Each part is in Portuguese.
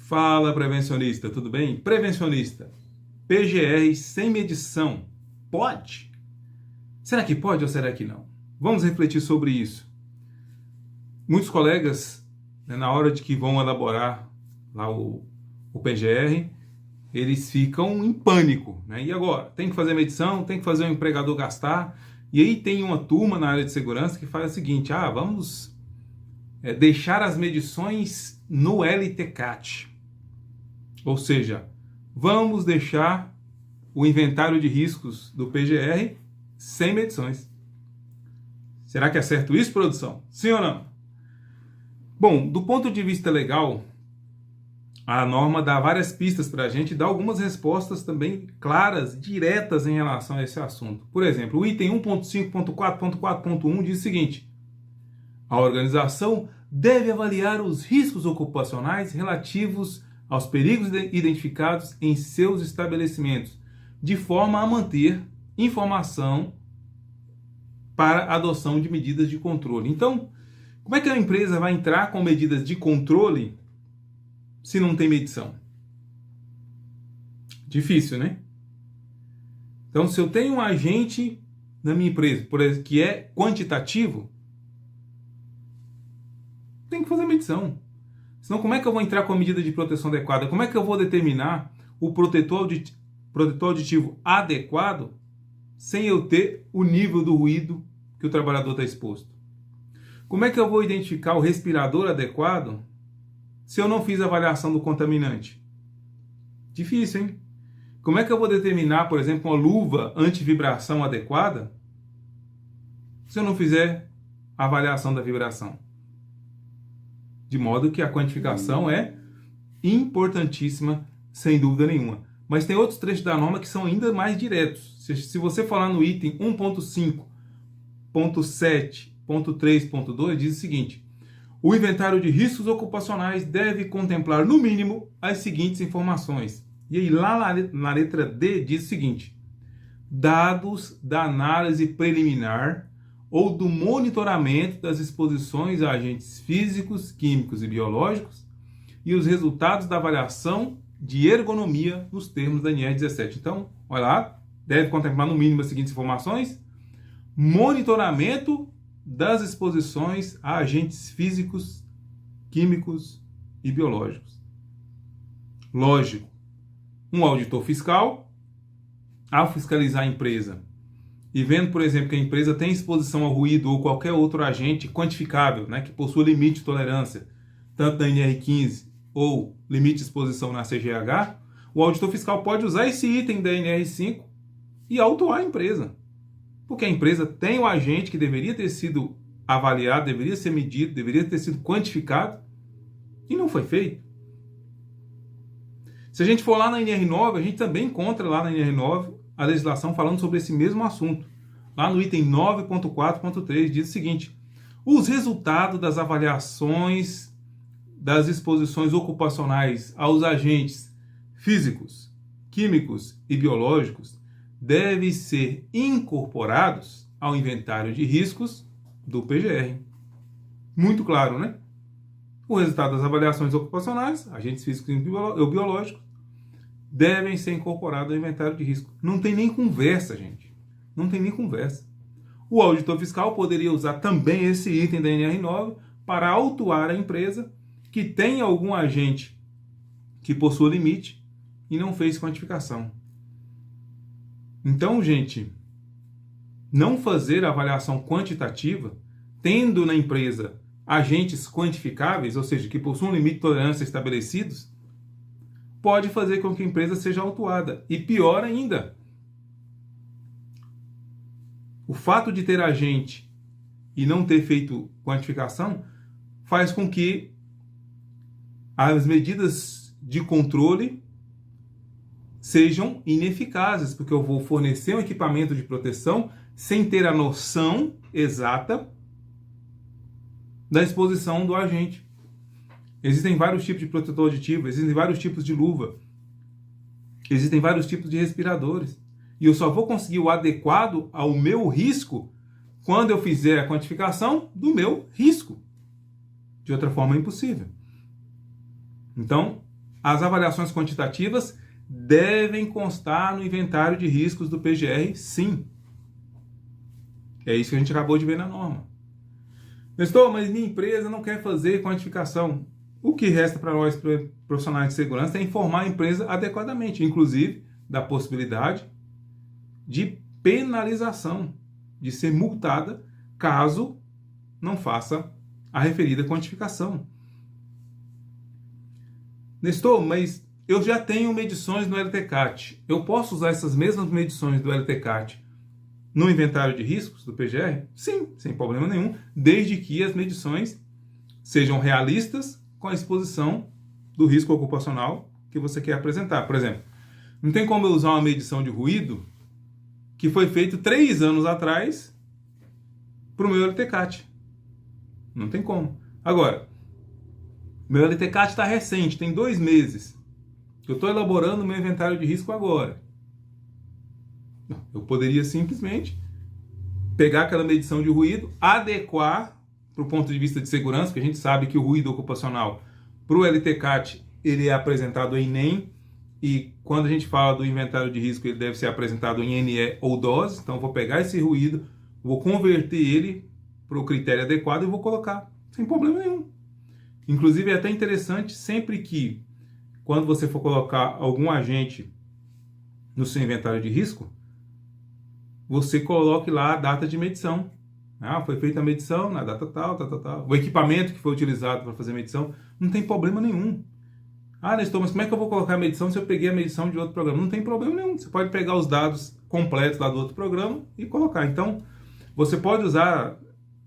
Fala, prevencionista, tudo bem? Prevencionista, PGR sem medição, pode? Será que pode ou será que não? Vamos refletir sobre isso. Muitos colegas, na hora de que vão elaborar lá o PGR, eles ficam em pânico, né? E agora? Tem que fazer medição, tem que fazer o empregador gastar. E aí tem uma turma na área de segurança que faz o seguinte: vamos deixar as medições no LTCAT. Ou seja, vamos deixar o inventário de riscos do PGR sem medições. Será que é certo isso, produção? Sim ou não? Bom, do ponto de vista legal, a norma dá várias pistas para a gente, dá algumas respostas também claras, diretas em relação a esse assunto. Por exemplo, o item 1.5.4.4.1 diz o seguinte: a organização deve avaliar os riscos ocupacionais relativos aos perigos identificados em seus estabelecimentos, de forma a manter informação para a adoção de medidas de controle. Então, como é que a empresa vai entrar com medidas de controle se não tem medição? Difícil, né? Então, se eu tenho um agente na minha empresa, por exemplo, que é quantitativo, tem que fazer medição. Senão, como é que eu vou entrar com a medida de proteção adequada? Como é que eu vou determinar o protetor auditivo adequado sem eu ter o nível do ruído que o trabalhador está exposto? Como é que eu vou identificar o respirador adequado se eu não fiz a avaliação do contaminante? Difícil, hein? Como é que eu vou determinar, por exemplo, uma luva anti-vibração adequada se eu não fizer a avaliação da vibração? De modo que a quantificação é importantíssima, sem dúvida nenhuma. Mas tem outros trechos da norma que são ainda mais diretos. Se você falar no item 1.5.7.3.2, diz o seguinte: o inventário de riscos ocupacionais deve contemplar, no mínimo, as seguintes informações. E aí, lá na letra D, diz o seguinte: dados da análise preliminar ou do monitoramento das exposições a agentes físicos, químicos e biológicos e os resultados da avaliação de ergonomia nos termos da NR 17. Então, olha lá, deve contemplar no mínimo as seguintes informações: monitoramento das exposições a agentes físicos, químicos e biológicos. Lógico, um auditor fiscal, ao fiscalizar a empresa e vendo, por exemplo, que a empresa tem exposição ao ruído ou qualquer outro agente quantificável, né, que possua limite de tolerância, tanto na NR15 ou limite de exposição na CGH, o auditor fiscal pode usar esse item da NR5 e autuar a empresa. Porque a empresa tem o agente que deveria ter sido avaliado, deveria ser medido, deveria ter sido quantificado e não foi feito. Se a gente for lá na NR9, a gente também encontra lá na NR9 a legislação falando sobre esse mesmo assunto. Lá no item 9.4.3 diz o seguinte: os resultados das avaliações das exposições ocupacionais aos agentes físicos, químicos e biológicos devem ser incorporados ao inventário de riscos do PGR. Muito claro, né? O resultado das avaliações ocupacionais, agentes físicos e biológicos, devem ser incorporados ao inventário de risco. Não tem nem conversa, gente. Não tem nem conversa. O auditor fiscal poderia usar também esse item da NR9 para autuar a empresa que tem algum agente que possua limite e não fez quantificação. Então, gente, não fazer avaliação quantitativa, tendo na empresa agentes quantificáveis, ou seja, que possuam limite de tolerância estabelecidos, pode fazer com que a empresa seja autuada. E pior ainda, o fato de ter agente e não ter feito quantificação faz com que as medidas de controle sejam ineficazes, porque eu vou fornecer um equipamento de proteção sem ter a noção exata da exposição do agente. Existem vários tipos de protetor auditivo, existem vários tipos de luva, existem vários tipos de respiradores. E eu só vou conseguir o adequado ao meu risco quando eu fizer a quantificação do meu risco. De outra forma, é impossível. Então, as avaliações quantitativas devem constar no inventário de riscos do PGR, sim. É isso que a gente acabou de ver na norma. Nestor, mas minha empresa não quer fazer quantificação. O que resta para nós, profissionais de segurança, é informar a empresa adequadamente, inclusive da possibilidade de penalização, de ser multada caso não faça a referida quantificação. Nestor, mas eu já tenho medições no LTCAT. Eu posso usar essas mesmas medições do LTCAT no inventário de riscos do PGR? Sim, sem problema nenhum, desde que as medições sejam realistas com a exposição do risco ocupacional que você quer apresentar. Por exemplo, não tem como eu usar uma medição de ruído que foi feita 3 anos atrás para o meu LTCAT. Não tem como. Agora, meu LTCAT está recente, tem 2 meses. Eu estou elaborando o meu inventário de risco agora. Eu poderia simplesmente pegar aquela medição de ruído, adequar para o ponto de vista de segurança, porque a gente sabe que o ruído ocupacional para o LTCAT ele é apresentado em NEM, e quando a gente fala do inventário de risco ele deve ser apresentado em NE ou DOS. Então eu vou pegar esse ruído, vou converter ele para o critério adequado e vou colocar, sem problema nenhum. Inclusive é até interessante, sempre que, quando você for colocar algum agente no seu inventário de risco, você coloque lá a data de medição. Foi feita a medição na data tal, tal, tal. O equipamento que foi utilizado para fazer a medição, não tem problema nenhum. Nestor, mas como é que eu vou colocar a medição se eu peguei a medição de outro programa? Não tem problema nenhum. Você pode pegar os dados completos lá do outro programa e colocar. Então, você pode usar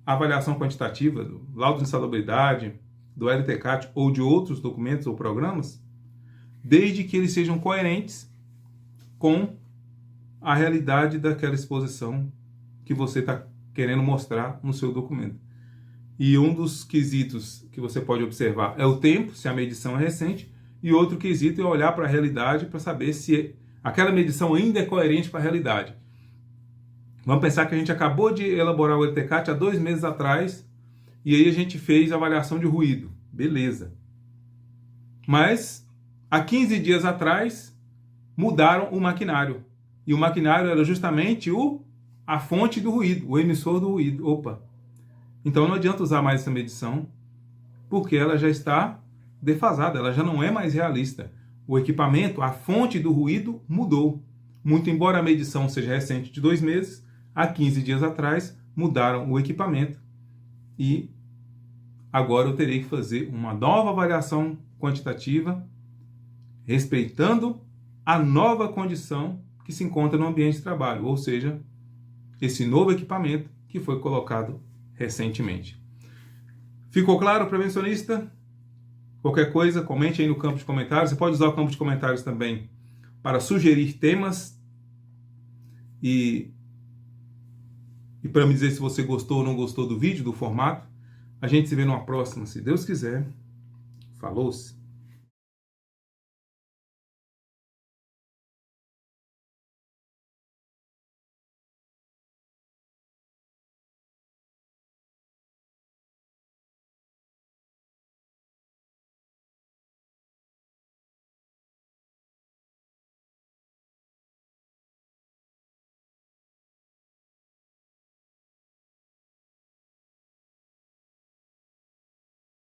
a avaliação quantitativa do laudo de insalubridade, do LTCAT ou de outros documentos ou programas, desde que eles sejam coerentes com a realidade daquela exposição que você está querendo mostrar no seu documento. E um dos quesitos que você pode observar é o tempo, se a medição é recente, e outro quesito é olhar para a realidade para saber se aquela medição ainda é coerente com a realidade. Vamos pensar que a gente acabou de elaborar o LTCAT há 2 meses atrás, e aí a gente fez a avaliação de ruído. Beleza. Mas, há 15 dias atrás, mudaram o maquinário. E o maquinário era justamente a fonte do ruído, o emissor do ruído. Opa! Então não adianta usar mais essa medição, porque ela já está defasada, ela já não é mais realista. O equipamento, a fonte do ruído mudou. Muito embora a medição seja recente de 2 meses, há 15 dias atrás mudaram o equipamento e agora eu terei que fazer uma nova avaliação quantitativa, respeitando a nova condição que se encontra no ambiente de trabalho, ou seja, esse novo equipamento que foi colocado recentemente. Ficou claro, prevencionista? Qualquer coisa, comente aí no campo de comentários. Você pode usar o campo de comentários também para sugerir temas e para me dizer se você gostou ou não gostou do vídeo, do formato. A gente se vê numa próxima, se Deus quiser. Falou-se!